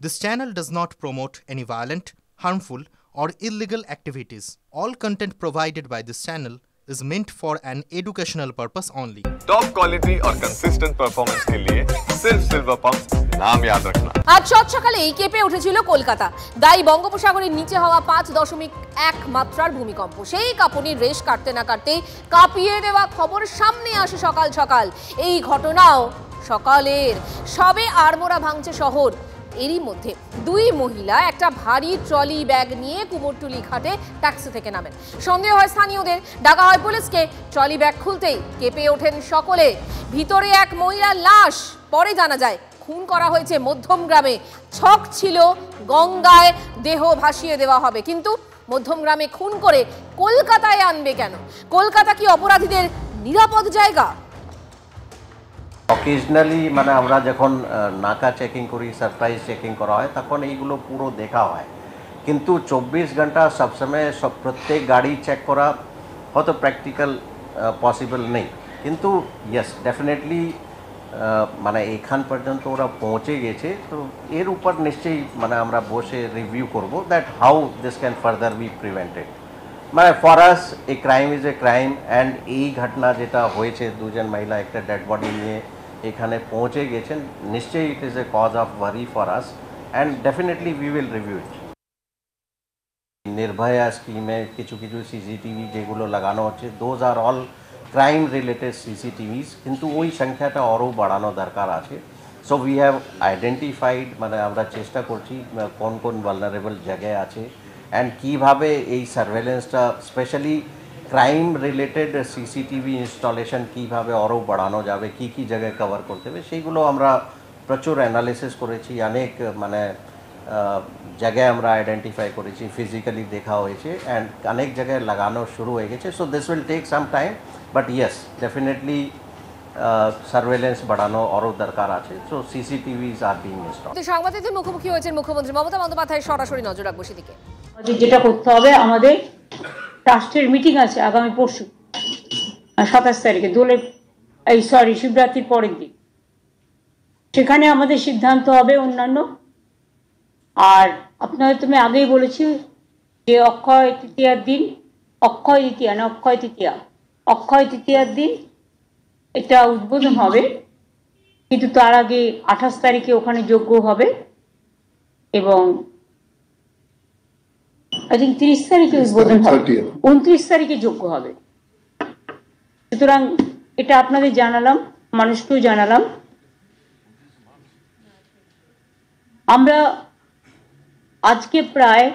This channel does not promote any violent, harmful, or illegal activities. All content provided by this channel is meant for an educational purpose only. Top quality और consistent performance के लिए सिर्फ silver pump नाम याद रखना। আজ সকালেই কেঁপে উঠেছিল কলকাতা। দায়ী বঙ্গোপসাগরের নিচে হওয়া 5.1 মাত্রার ভূমিকম্প। সেই কাঁপুনির রেশ কাটতে না কাটতেই কাঁপিয়ে দেওয়া খবর সামনে আসে সকাল সকাল। এই ঘটনাও সকালের, সবে আড়মোড়া ভাঙছে শহর। এরই মধ্যে দুই মহিলা একটা ভারী ট্রলি ব্যাগ নিয়ে কুমোরটুলি ঘাটে ট্যাক্সি থেকে নামেন। সন্দেহ হয় স্থানীয়দের, ডাকা হয় পুলিশকে। ট্রলি ব্যাগ খুলতেই কেঁপে ওঠেন সকলে। ভিতরে এক মহিলার লাশ। পরে জানা যায় খুন করা হয়েছে মধ্যমগ্রামে। ছক ছিল গঙ্গায় দেহ ভাসিয়ে দেওয়া হবে, কিন্তু মধ্যমগ্রামে খুন করে কলকাতায় আনবে কেন? কলকাতা কি অপরাধীদের নিরাপদ জায়গা? অকেশনালি মানে আমরা যখন নাকা চেকিং করি, সারপ্রাইজ চেকিং করা হয়, তখন এইগুলো পুরো দেখা হয়। কিন্তু 24 ঘন্টা সবসময় প্রত্যেক গাড়ি চেক করা হয়তো প্র্যাকটিক্যাল পসিবল নেই। কিন্তু ইয়েস, ডেফিনেটলি মানে এখান পর্যন্ত ওরা পৌঁছে গেছে, তো এর উপর নিশ্চয়ই মানে আমরা বসে রিভিউ করব that how this can further be prevented. মানে for us a crime is a crime, and এই ঘটনা যেটা হয়েছে, দুজন মহিলা একটা ডেড বডি নিয়ে এখানে পৌঁছে গেছেন, নিশ্চয়ই it is a cause of worry for us, and definitely we will review it. Nirbhaya স্কিমে কিছু কিছু সিসিটিভি যেগুলো লাগানো হচ্ছে, those are all crime related CCTVs, কিন্তু ওই সংখ্যাটা আরও বাড়ানো দরকার আছে। সো উই হ্যাভ আইডেন্টিফাইড, মানে আমরা চেষ্টা করছি কোন কোন ভালনারেবল জায়গায় আছে, অ্যান্ড কীভাবে এই সার্ভেলেন্সটা specially crime related CCTV installation কীভাবে আরও বাড়ানো যাবে, কী কী জায়গায় কভার করতে হবে, সেইগুলো আমরা প্রচুর অ্যানালিসিস করেছি। অনেক মানে জায়গায় আমরা আইডেন্টিফাই করেছি, ফিজিক্যালি দেখা হয়েছে, অ্যান্ড অনেক জায়গায় লাগানো শুরু হয়ে গেছে। So this will take some time, but yes, definitely surveillance বাড়ানো আরও দরকার আছে। So CCTVs are being installed. সাংবাদিকদের মুখোমুখি হয়েছেন মুখ্যমন্ত্রী মমতা বন্দ্যোপাধ্যায়। সরাসরি নজর রাখবো সেদিকে। যেটা করতে হবে, আমাদের ট্রাস্টের মিটিং আছে আগামী পরশু 27 তারিখে, শিবরাত্রির পরের দিন। সেখানে আমাদের সিদ্ধান্ত হবে অন্যান্য। আর আপনাদের তুমি আগেই বলেছি যে অক্ষয় তৃতীয়ার দিন এটা উদ্বোধন হবে, কিন্তু তার আগে 28 তারিখে ওখানে যজ্ঞ হবে, এবং আই থিঙ্ক 30 তারিখে উদ্বোধন হবে, 29 তারিখে যজ্ঞ হবে। সুতরাং এটা আপনাদের জানালাম, মানুষকেও জানালাম। আমরা আজকে প্রায়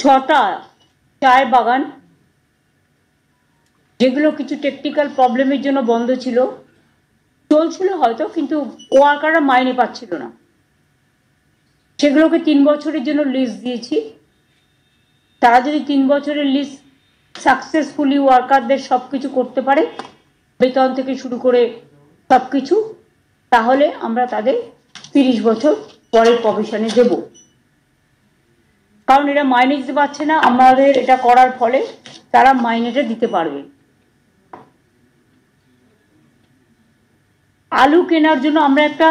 6টা চায়ের বাগান, যেগুলো কিছু টেকনিক্যাল প্রবলেমের জন্য বন্ধ ছিল, চলছিল হয়তো, কিন্তু ওয়ার্কাররা মাইনে পাচ্ছিল না, সেগুলোকে 3 বছরের জন্য লিজ দিয়েছি। তারা যদি 3 বছরের লিজ সাকসেসফুলি ওয়ার্কারদের সব কিছু করতে পারে, বেতন থেকে শুরু করে সব কিছু, তাহলে আমরা তাদের 30 বছর পরের প্রভিশনে দেব। কারণ এরা মাইনে দিতে পারছে না, আমাদের এটা করার ফলে তারা মাইনেটা দিতে পারবে। আলু কেনার জন্য আমরা একটা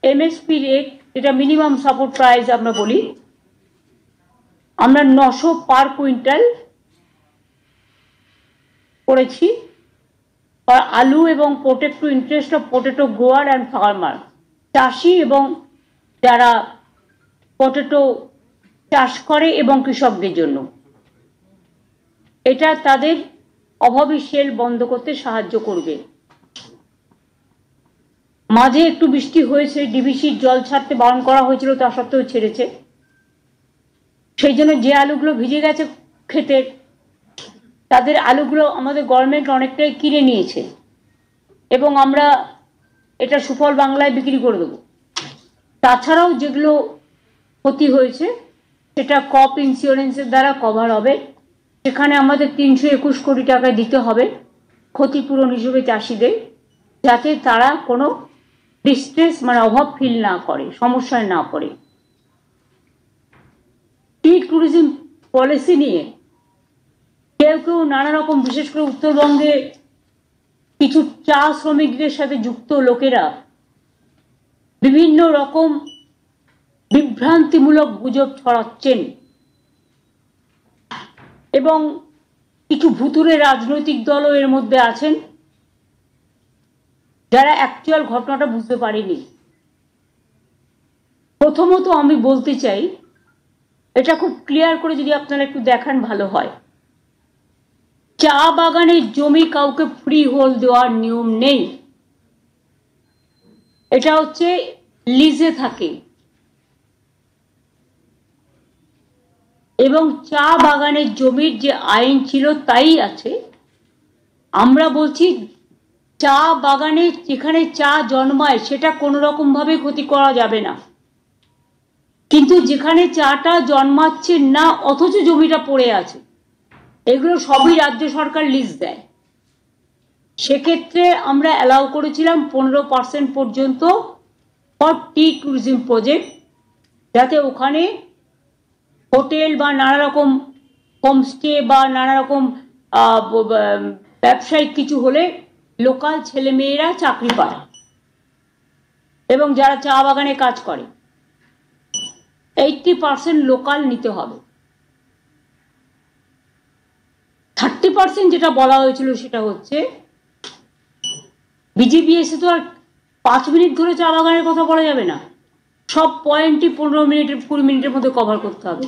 এমএসপি রেট, এটা মিনিমাম সাপোর্ট প্রাইস আমরা বলি, আমরা 900 পার কুইন্টাল করেছি। আলু এবং protect interest of potato grower and farmer, চাষি এবং যারা পটেটো চাষ করে এবং কৃষকদের জন্য, এটা তাদের অভাবী সেল বন্ধ করতে সাহায্য করবে। মাঝে একটু বৃষ্টি হয়েছে, ডিবিসির জল ছাড়তে বারণ করা হয়েছিল, তা সত্ত্বেও ছেড়েছে। সেই জন্য যে আলুগুলো ভিজে গেছে খেতে, তাদের আলুগুলো আমাদের গভর্নমেন্ট অনেকটাই কিনে নিয়েছে, এবং আমরা এটা সুফল বাংলায় বিক্রি করে দেবো। তাছাড়াও যেগুলো ক্ষতি হয়েছে সেটা ক্রপ ইন্স্যুরেন্সের দ্বারা কভার হবে। সেখানে আমাদের 321 কোটি টাকা দিতে হবে ক্ষতিপূরণ হিসেবে চাষিদের, যাতে তারা কোনো ডিস্ট্রেস মানে অভাব ফিল না করে, সমস্যায় না পড়ে। টি ট্যুরিজম পলিসি নিয়ে কেউ কেউ নানা রকম, বিশেষ করে উত্তরবঙ্গে কিছু চা শ্রমিকদের সাথে যুক্ত লোকেরা বিভিন্ন রকম বিভ্রান্তিমূলক গুজব ছড়াচ্ছেন এবং কিছু ভুতুরে রাজনৈতিক দলও এর মধ্যে আছেন যারা অ্যাকচুয়াল ঘটনাটা বুঝতে পারেনি। প্রথমত আমি বলতে চাই, এটা খুব ক্লিয়ার করে যদি আপনারা একটু দেখান ভালো হয়, চা বাগানের জমি কাউকে ফ্রি হোল্ড দেওয়ার নিয়ম নেই, এটা হচ্ছে লিজে থাকে। এবং চা বাগানের জমির যে আইন ছিল তাই আছে। আমরা বলছি চা বাগানে যেখানে চা জন্মায় সেটা কোনো রকম ভাবে ক্ষতি করা যাবে না, কিন্তু যেখানে চাটা জন্মাচ্ছে না অথচ জমিটা পড়ে আছে, এগুলো সবই রাজ্য সরকার লিজ দেয়। সেক্ষেত্রে আমরা অ্যালাউ করেছিলাম 15% পর্যন্ত ফর টি ট্যুরিজম প্রজেক্ট, যাতে ওখানে হোটেল বা নানা রকম হোমস্টে বা নানা রকম ব্যবসায়িক কিছু হলে লোকাল ছেলেমেয়েরা চাকরি পায় এবং যারা চা বাগানে কাজ করে 80% লোকাল নিতে হবে। 30% যেটা বলা হয়েছিল সেটা হচ্ছে বিজিবিএসে তো আর 5 মিনিট ধরে চা বাগানের কথা বলা যাবে না, সব পয়েন্টই 15 মিনিটের 20 মিনিটের মধ্যে কভার করতে হবে।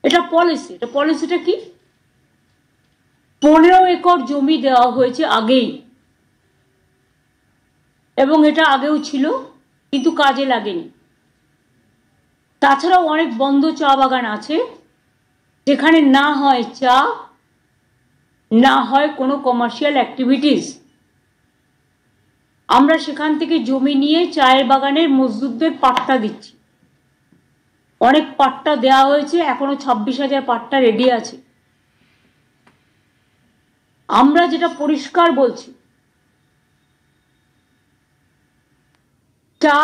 এটা পলিসি। এটা পলিসিটা কি? 15 একর জমি দেওয়া হয়েছে আগেই, এবং এটা আগেও ছিল কিন্তু কাজে লাগেনি। তাছাড়াও অনেক বন্ধ চা বাগান আছে যেখানে না হয় চা, না হয় কোনো কমার্শিয়াল অ্যাক্টিভিটিস। আমরা সেখান থেকে জমি নিয়ে চায়ের বাগানের মজদুরদের পাট্টা দিচ্ছি। অনেক পাট্টা দেওয়া হয়েছে, এখনো 26,000 পাট্টা রেডি আছে। আমরা যেটা পরিষ্কার বলছি, চা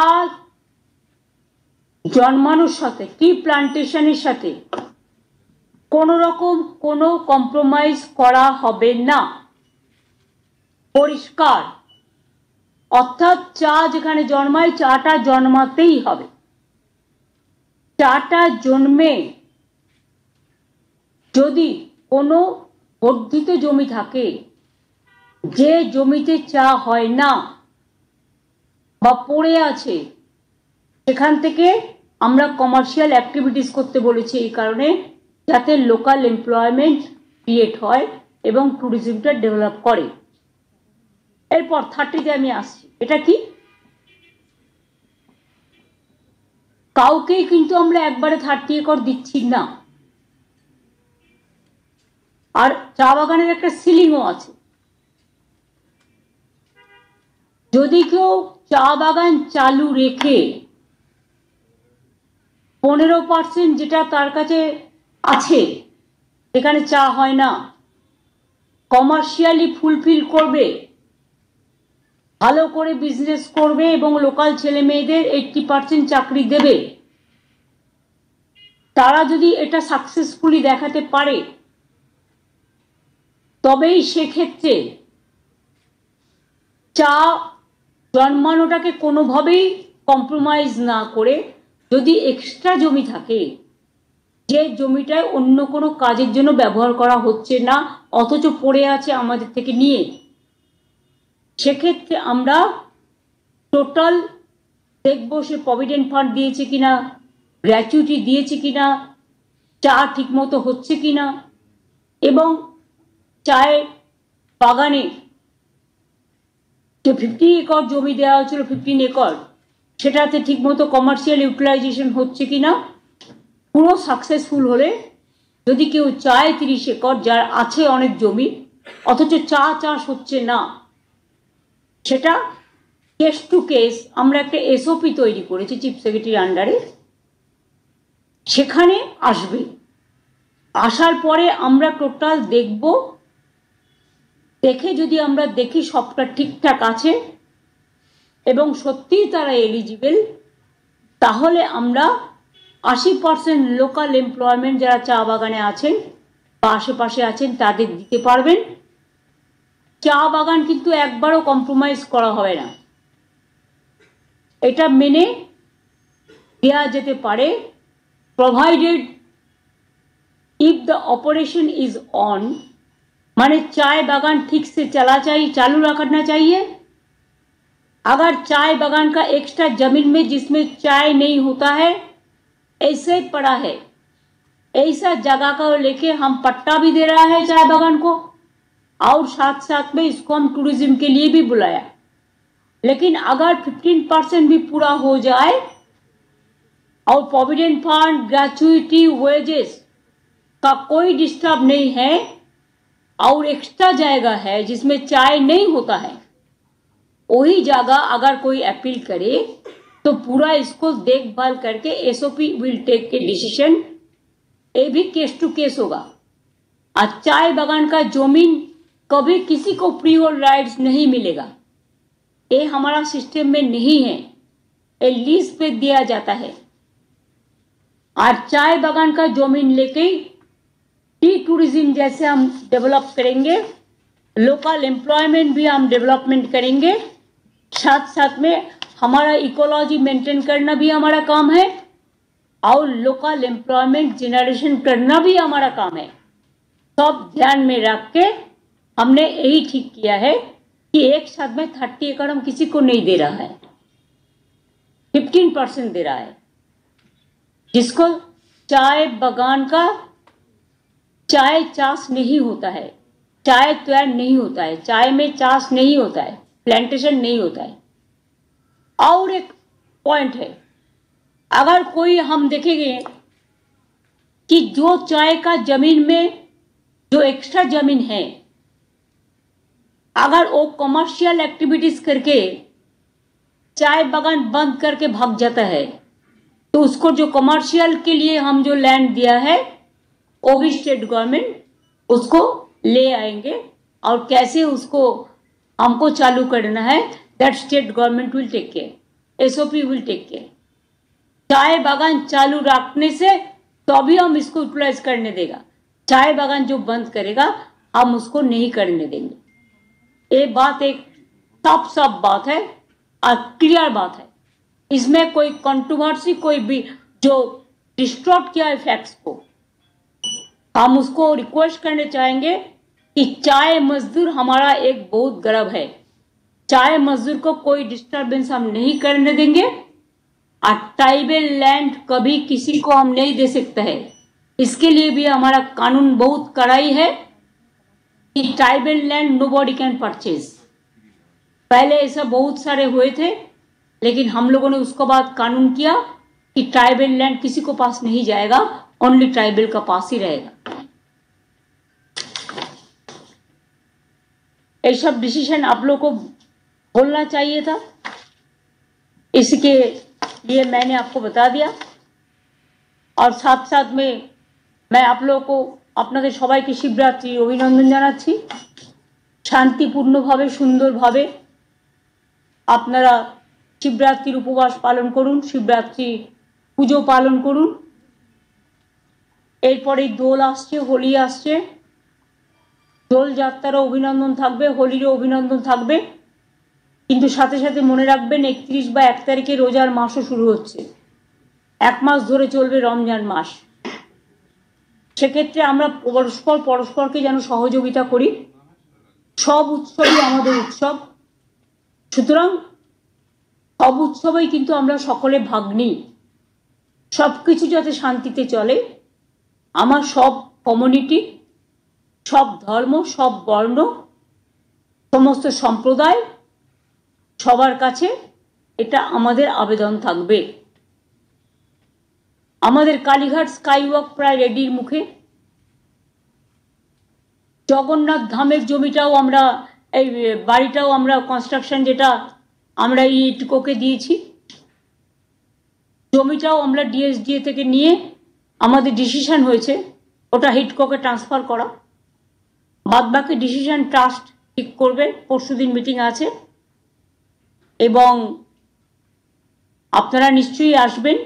জন্মানোর সাথে টি প্লান্টেশনের সাথে কোনো রকম কোনো কম্প্রোমাইজ করা হবে না, পরিষ্কার। অর্থাৎ চা যেখানে জন্মায় চাটা জন্মাতেই হবে। চাটা জন্মে যদি কোনো বর্ধিত জমি থাকে, যে জমিতে চা হয় না বা পড়ে আছে, সেখান থেকে আমরা কমার্শিয়াল অ্যাক্টিভিটিস করতে বলেছি এই কারণে, যাতে লোকাল এমপ্লয়মেন্ট ক্রিয়েট হয় এবং ট্যুরিজমটা ডেভেলপ করে। এরপর 30-তে আমি আসছি। এটা কি? কাউকেই কিন্তু আমরা একবারে 30 একর দিচ্ছি না। আর চা বাগানের একটা সিলিংও আছে। যদি কেউ চা বাগান চালু রেখে 15% যেটা তার কাছে আছে, এখানে চা হয় না, কমার্শিয়ালি ফুলফিল করবে, ভালো করে বিজনেস করবে এবং লোকাল ছেলে মেয়েদের 80% চাকরি দেবে, তারা যদি এটা সাকসেসফুলি দেখাতে পারে, তবেই সেক্ষেত্রে চা জন্মানোটাকে কোনোভাবেই কম্প্রোমাইজ না করে, যদি এক্সট্রা জমি থাকে, যে জমিটায় অন্য কোনো কাজের জন্য ব্যবহার করা হচ্ছে না অথচ পড়ে আছে আমাদের থেকে নিয়ে, সেক্ষেত্রে আমরা টোটাল দেখবো সে প্রভিডেন্ট ফান্ড দিয়েছে কিনা, গ্র্যাচুইটি দিয়েছে কিনা, চা ঠিকমতো হচ্ছে কিনা, এবং চায়ের বাগানে যে 50 একর জমি দেওয়া হয়েছিল, 15 একর, সেটাতে ঠিকমতো কমার্শিয়াল ইউটিলাইজেশন হচ্ছে কিনা। পুরো সাকসেসফুল হলে যদি কেউ চায় 30 একর, যার আছে অনেক জমি অথচ চা চাষ হচ্ছে না, সেটা কেস টু কেস আমরা একটা এসওপি তৈরি করেছি চিফ সেক্রেটারির আন্ডারে, সেখানে আসবে। আসার পরে আমরা টোটাল দেখব, দেখে যদি আমরা দেখি সবটা ঠিকঠাক আছে এবং সত্যিই তারা এলিজিবল, তাহলে আমরা 80% লোকাল এমপ্লয়মেন্ট যারা চা বাগানে আছেন বা আশেপাশে আছেন তাদের দিতে পারবেন। চা বাগান কিন্তু একবারও কম্প্রোমাইজ করা হবে না। এটা মেনে দেয়া যেতে পারে, provided if the operation is on, माने चाय बागान ठीक से चालू रखना चाहिए। अगर चाय बागान का एक्स्ट्रा जमीन में जिसमें चाय नहीं होता है ऐसे पड़ा है, ऐसा जगह को लेके हम पट्टा भी दे रहा है चाय बागान को, और साथ साथ में इसको हम टूरिज्म के लिए भी बुलाया। लेकिन अगर 15% भी पूरा हो जाए और प्रोविडेंट फंड, ग्रेचुइटी, वेजेस का कोई डिस्टर्ब नहीं है और एक्स्ट्रा जगह है जिसमें चाय नहीं होता है, वही जगह अगर कोई अपील करे तो पूरा इसको देखभाल करके एसओपी विल टेक के डिसीजन। ये भी केस टू केस होगा। आज चाय बागान का जमीन कभी किसी को प्री होल्ड राइट्स नहीं मिलेगा, ये हमारा सिस्टम में नहीं है, ये लीज पे दिया जाता है। आज चाय बागान का जमीन लेके टी टूरिज्म जैसे हम डेवलप करेंगे, लोकल एम्प्लॉयमेंट भी हम डेवलपमेंट करेंगे, साथ साथ में हमारा इकोलॉजी मेंटेन करना भी हमारा काम है और लोकल एम्प्लॉयमेंट जनरेशन करना भी हमारा काम है। सब ध्यान में रख के हमने यही ठीक किया है कि एक साथ में 30 एकड़ हम किसी को नहीं दे रहा है, 15% दे रहा है, जिसको चाय बागान का चाय चाष नहीं होता है, चाय तैयार नहीं होता है, चाय में चाष नहीं होता है, प्लांटेशन नहीं होता है। और एक पॉइंट है, अगर कोई हम देखेंगे कि जो चाय का जमीन में जो एक्स्ट्रा जमीन है, अगर वो कमर्शियल एक्टिविटीज करके चाय बागान बंद करके भाग जाता है तो उसको जो कमर्शियल के लिए हम जो लैंड दिया है वो भी स्टेट गवर्नमेंट उसको ले आएंगे, और कैसे उसको हमको चालू करना है that state government will take care, SOP will take care. चाय बागान चालू रखने से तभी हम इसको यूटिलाइज करने देगा, चाय बागान जो बंद करेगा हम उसको नहीं करने देंगे। ये बात एक साफ बात है और क्लियर बात है, इसमें कोई कंट्रोवर्सी, कोई भी जो डिस्टॉर्ट किया है फैक्ट्स को, हम उसको रिक्वेस्ट करने चाहेंगे कि चाय मजदूर हमारा एक बहुत गर्व है, चाय मजदूर को कोई डिस्टर्बेंस हम नहीं करने देंगे, और ट्राइबल लैंड कभी किसी को हम नहीं दे सकते हैं। इसके लिए भी हमारा कानून बहुत कड़ाई है कि tribal land nobody can purchase. पहले ऐसा बहुत सारे हुए थे, लेकिन हम लोगों ने उसको बाद कानून किया कि ट्राइबल लैंड किसी को पास नहीं जाएगा, ओनली ट्राइबल का पास ही रहेगा। ये सब डिसीजन आप लोग को बोलना चाहिए था, इसके लिए मैंने आपको बता दिया। और साथ साथ में मैं आप लोगों को আপনাদের সবাইকে শিবরাত্রি অভিনন্দন জানাচ্ছি। শান্তিপূর্ণভাবে সুন্দরভাবে আপনারা শিবরাত্রির উপবাস পালন করুন, শিবরাত্রি পুজো পালন করুন। এরপরে দোল আসছে, হোলি আসছে, দোল যাত্রারও অভিনন্দন থাকবে, হোলিরও অভিনন্দন থাকবে, কিন্তু সাথে সাথে মনে রাখবেন 31 বা 1 তারিখে রোজার মাসও শুরু হচ্ছে, 1 মাস ধরে চলবে রমজান মাস। সেক্ষেত্রে আমরা পরস্পরকে যেন সহযোগিতা করি, সব উৎসবই আমাদের উৎসব, সুতরাং সব উৎসবেই কিন্তু আমরা সকলে ভাগ নিই, সব কিছু যাতে শান্তিতে চলে। আমার সব কমিউনিটি, সব ধর্ম, সব বর্ণ, সমস্ত সম্প্রদায় সবার কাছে এটা আমাদের আবেদন থাকবে। আমাদের কালীঘাট স্কাইওয়াক প্রায় রেডির মুখে, জগন্নাথ ধামের জমিটাও আমরা এই বাড়িটাও আমরা কনস্ট্রাকশন যেটা আমরা ইটকোকে দিয়েছি, জমিটাও আমরা ডিএসডিএ থেকে নিয়ে আমাদের ডিসিশন হয়েছে ওটা হিটকোকে ট্রান্সফার করা। বাদবাকি ডিসিশন ট্রাস্ট ঠিক করবে, পরশুদিন মিটিং আছে এবং আপনারা নিশ্চয়ই আসবেন।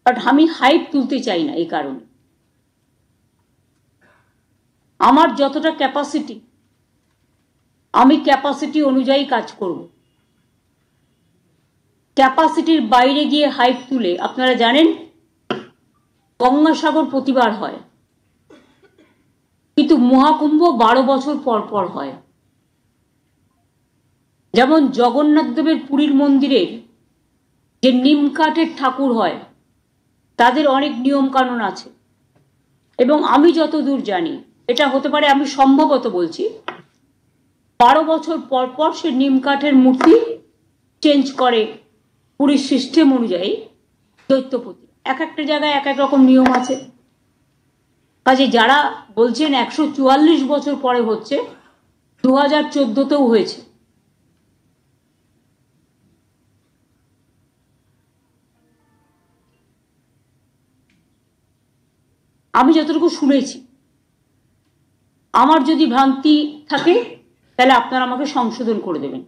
বাট আমি হাইপ তুলতে চাই না, এই কারণে আমার যতটা ক্যাপাসিটি আমি ক্যাপাসিটি অনুযায়ী কাজ করব। ক্যাপাসিটির বাইরে গিয়ে হাইপ তুলে, আপনারা জানেন গঙ্গাসাগর প্রতিবার হয়, কিন্তু মহাকুম্ভ 12 বছর পর পর হয়। যেমন জগন্নাথ দেবের পুরীর মন্দিরের যে নিম কাঠের ঠাকুর হয়, তাদের অনেক নিয়ম কানুন আছে, এবং আমি যতদূর জানি, এটা হতে পারে আমি সম্ভবত বলছি, 12 বছর পর পর সে নিম কাঠের মূর্তি চেঞ্জ করে পুরীর সিস্টেম অনুযায়ী দৈত্যপতি। এক একটা জায়গায় এক এক রকম নিয়ম আছে। কাজে যারা বলছেন 144 বছর পরে হচ্ছে, 2014তেও হয়েছে। আমি যতটুকু শুনেছি, আমার যদি ভ্রান্তি থাকে তাহলে আপনারা আমাকে সংশোধন করে দেবেন।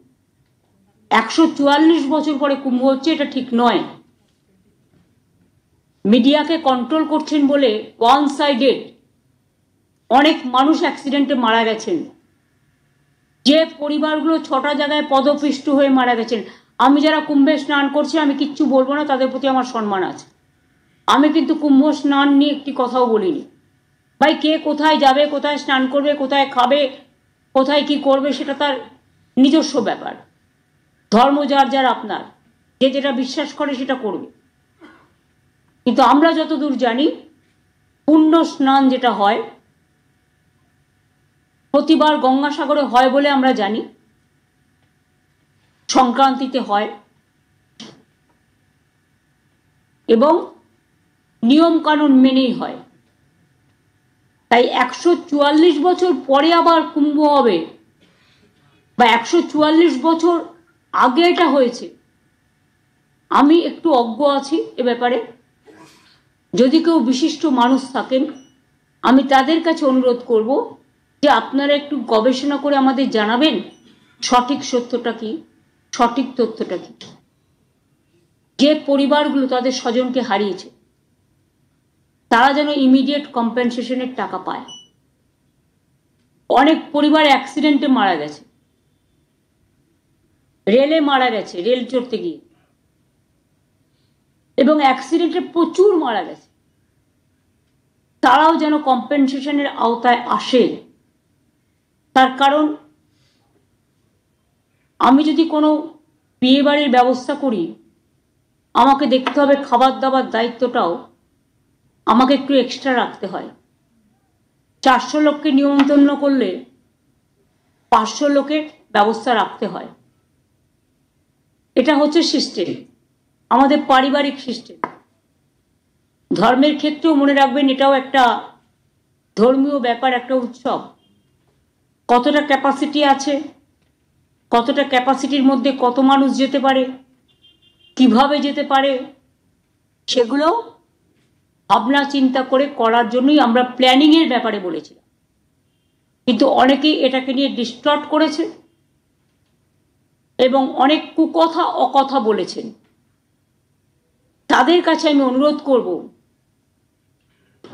144 বছর পরে কুম্ভ হচ্ছে, এটা ঠিক নয়। মিডিয়াকে কন্ট্রোল করছেন বলে ওয়ান সাইডেড অনেক মানুষ অ্যাক্সিডেন্টে মারা গেছেন। যে পরিবারগুলো 6টা জায়গায় পদপিষ্ট হয়ে মারা গেছেন, আমি যারা কুম্ভে স্নান করছি আমি কিচ্ছু বলবো না, তাদের প্রতি আমার সম্মান আছে। আমি কিন্তু কুম্ভ স্নান নিয়ে একটি কথাও বলিনি। ভাই, কে কোথায় যাবে, কোথায় স্নান করবে, কোথায় খাবে, কোথায় কি করবে, সেটা তার নিজস্ব ব্যাপার। ধর্ম যার যার আপনার, যে যেটা বিশ্বাস করে সেটা করবে। কিন্তু আমরা যতদূর জানি, পুণ্য স্নান যেটা হয় প্রতিবার গঙ্গাসাগরে হয় বলে আমরা জানি, সংক্রান্তিতে হয়, এবং নিয়ম কানুন মেনেই হয়। তাই 144 বছর পরে আবার কুম্ভ হবে, বা 144 বছর আগে এটা হয়েছে, আমি একটু অজ্ঞ আছি এ ব্যাপারে। যদি কেউ বিশিষ্ট মানুষ থাকেন, আমি তাদের কাছে অনুরোধ করব যে আপনারা একটু গবেষণা করে আমাদের জানাবেন সঠিক সত্যটা কি, সঠিক তথ্যটা কি। যে পরিবারগুলো তাদের স্বজনকে হারিয়েছে, তারা যেন ইমিডিয়েট কম্পেনসেশনের টাকা পায়। অনেক পরিবার অ্যাক্সিডেন্টে মারা গেছে, রেলে মারা গেছে, রেল চড়তে গিয়ে, এবং অ্যাক্সিডেন্টে প্রচুর মারা গেছে। তারাও যেন কম্পেনসেশনের আওতায় আসে। তার কারণ, আমি যদি কোনো বিয়ে বাড়ির ব্যবস্থা করি, আমাকে দেখতে হবে খাবার দাবার দায়িত্বটাও আমাকে একটু এক্সট্রা রাখতে হয়। 400 লোককে নিমন্ত্রণ করলে 500 লোকের ব্যবস্থা রাখতে হয়। এটা হচ্ছে সিস্টেম, আমাদের পারিবারিক সিস্টেম। ধর্মের ক্ষেত্রেও মনে রাখবেন, এটাও একটা ধর্মীয় ব্যাপার, একটা উৎসব। কতটা ক্যাপাসিটি আছে, কতটা ক্যাপাসিটির মধ্যে কত মানুষ যেতে পারে, কিভাবে যেতে পারে, সেগুলো ভাবনা চিন্তা করে করার জন্যই আমরা প্ল্যানিং এর ব্যাপারে বলেছিলাম। কিন্তু অনেকেই এটাকে নিয়ে ডিস্টর্ট করেছে এবং অনেক কুকথা অকথা বলেছেন। তাদের কাছে আমি অনুরোধ করব,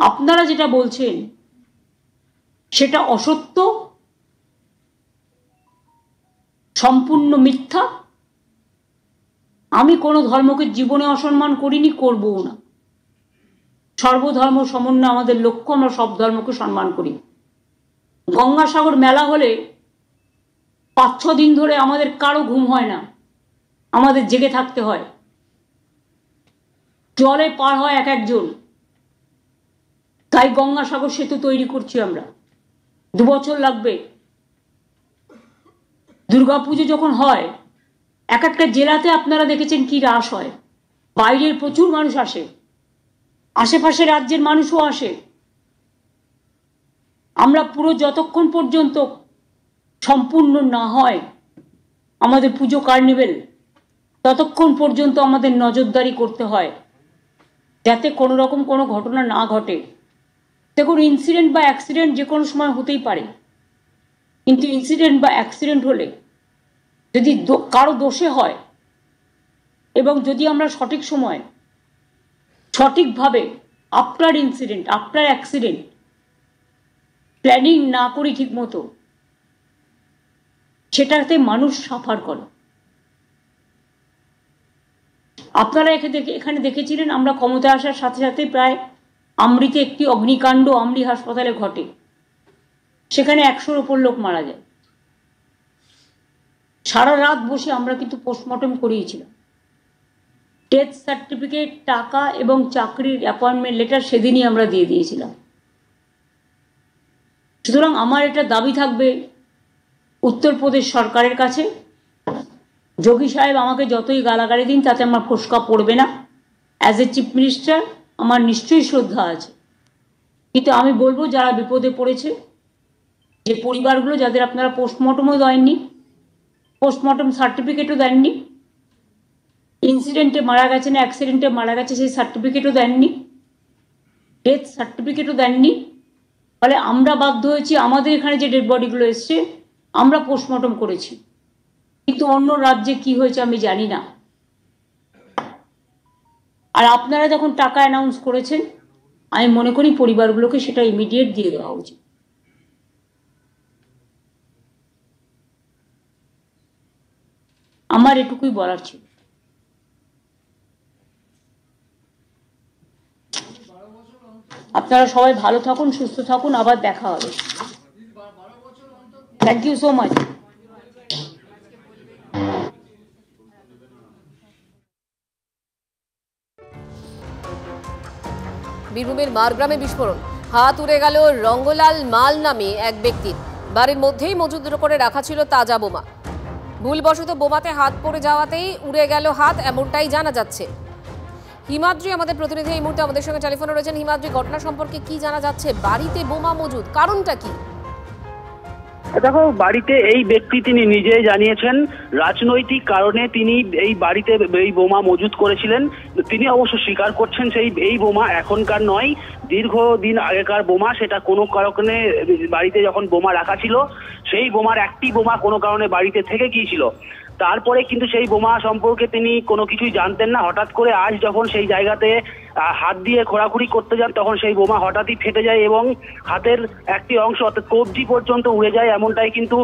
আপনারা যেটা বলছেন সেটা অসত্য, সম্পূর্ণ মিথ্যা। আমি কোনো ধর্মকে জীবনে অসম্মান করিনি, করবও না। সর্বধর্ম সমন্বয় আমাদের লক্ষ্য, আমরা সব ধর্মকে সম্মান করি। গঙ্গাসাগর মেলা হলে 5-6 দিন ধরে আমাদের কারো ঘুম হয় না, আমাদের জেগে থাকতে হয়। জলে পার হয় এক একজন, তাই গঙ্গাসাগর সেতু তৈরি করছি আমরা। 2 বছর লাগবে। দুর্গাপুজো যখন হয়, এক একটা জেলাতে আপনারা দেখেছেন কি রাস হয়, বাইরের প্রচুর মানুষ আসে, আশেপাশে রাজ্যের মানুষও আসে। আমরা পুরো যতক্ষণ পর্যন্ত সম্পূর্ণ না হয় আমাদের পুজো কার্নিভেল, ততক্ষণ পর্যন্ত আমাদের নজরদারি করতে হয় যাতে কোনো রকম কোনো ঘটনা না ঘটে। দেখুন, ইনসিডেন্ট বা অ্যাক্সিডেন্ট যে কোনো সময় হতেই পারে, কিন্তু ইনসিডেন্ট বা অ্যাক্সিডেন্ট হলে যদি কারো দোষে হয়, এবং যদি আমরা সঠিক সময় সঠিকভাবে after incident, after accident planning না করি ঠিক মতো, সেটাতে মানুষ সাফার করে। আপনারা এখানে দেখেছিলেন আমরা ক্ষমতা আসার সাথে সাথে প্রায় আমরিতে একটি অগ্নিকাণ্ড আমরি হাসপাতালে ঘটে, সেখানে 100-র উপর লোক মারা যায়। সারা রাত বসে আমরা কিন্তু পোস্টমর্টম করিয়েছিলাম। ডেথ সার্টিফিকেট, টাকা এবং চাকরির অ্যাপয়েন্টমেন্ট লেটার সেদিনই আমরা দিয়ে দিয়েছিলাম। সুতরাং আমার এটা দাবি থাকবে উত্তরপ্রদেশ সরকারের কাছে, যোগী সাহেব আমাকে যতই গালাগালি দিন তাতে আমার ফোসকা পড়বে না। অ্যাজ এ চিফ মিনিস্টার আমার নিশ্চয়ই শ্রদ্ধা আছে, কিন্তু আমি বলবো যারা বিপদে পড়েছে, যে পরিবারগুলো যাদের আপনারা পোস্টমর্টমও দেননি, পোস্টমর্টম সার্টিফিকেটও দেননি, ইনসিডেন্টে মারা গেছে না অ্যাক্সিডেন্টে মারা গেছে সেই সার্টিফিকেটও দেননি, ডেথ সার্টিফিকেটও দেননি, ফলে আমরা বাধ্য হয়েছি আমাদের এখানে যে ডেড বডিগুলো এসছে আমরা পোস্টমর্টম করেছি, কিন্তু অন্য রাজ্যে কি হয়েছে আমি জানি না। আর আপনারা যখন টাকা অ্যানাউন্স করেছেন আমি মনে করি পরিবারগুলোকে সেটা ইমিডিয়েট দিয়ে দেওয়া উচিত। আমার এটুকুই বলার ছিল। আপনারা সবাই ভালো থাকুন, সুস্থ থাকুন, আবার দেখা হবে। Thank you so much. বীরভূমের মারগ্রামে বিস্ফোরণ, হাত উড়ে গেল রঙ্গলাল মাল নামে এক ব্যক্তির। বাড়ির মধ্যেই মজুদ করে রাখা ছিল তাজা বোমা। ভুলবশত বোমাতে হাত পড়ে যাওয়াতেই উড়ে গেল হাত, এমনটাই জানা যাচ্ছে। হিমাদ্রি আমাদের প্রতিনিধি এই মুহূর্তে আমাদের সঙ্গে টেলিফোনে রয়েছেন। হিমাদ্রি, ঘটনা সম্পর্কে কি জানা যাচ্ছে? বাড়িতে বোমা মজুদ, কারণটা কি? দেখো, বাড়িতে এই ব্যক্তি তিনি নিজেই জানিয়েছেন রাজনৈতিক কারণে তিনি এই বাড়িতে এই বোমা মজুদ করেছিলেন। তিনি অবশ্য স্বীকার করছেন এই বোমা এখনকার নয়, দীর্ঘদিন আগেকার বোমা। সেটা কোনো কারণে বাড়িতে যখন বোমা রাখা ছিল সেই বোমার একটি বোমা কোনো কারণে বাড়িতে থেকে গিয়েছিল। তারপরে কিন্তু সেই বোমা সম্পর্কে তিনি কোনো কিছুই জানতেন না। হঠাৎ করে আজ যখন সেই জায়গাতে হাত দিয়ে খোঁড়াখুড়ি করতে যান তখন সেই বোমা হঠাৎই ফেটে যায় এবং হাতের একটি অংশ অর্থাৎ কবজি পর্যন্ত উড়ে যায়, এমনটাই কিন্তু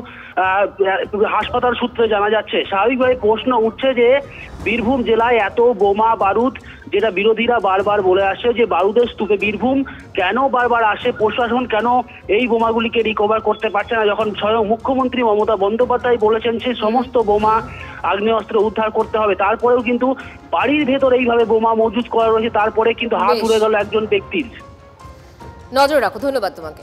হাসপাতাল সূত্রে জানা যাচ্ছে। স্বাভাবিকভাবে প্রশ্ন উঠছে যে বীরভূম জেলায় এত বোমা বারুদ, যেটা বিরোধীরা বারবার বলে আসছে যে বারুদের স্তূপে বীরভূম, কেন বারবার আসে প্রশাসন, কেন এই বোমাগুলিকে রিকভার করতে পারছে না? যখন স্বয়ং মুখ্যমন্ত্রী মমতা বন্দ্যোপাধ্যায় বলেছেন সে সমস্ত বোমা আগ্নেয়াস্ত্র উদ্ধার করতে হবে, তারপরেও কিন্তু বাড়ির ভেতর এইভাবে বোমা মজুদ করা রয়েছে, তারপরে কিন্তু হাত উড়ে গেল একজন ব্যক্তির। নজর রাখো, ধন্যবাদ তোমাকে।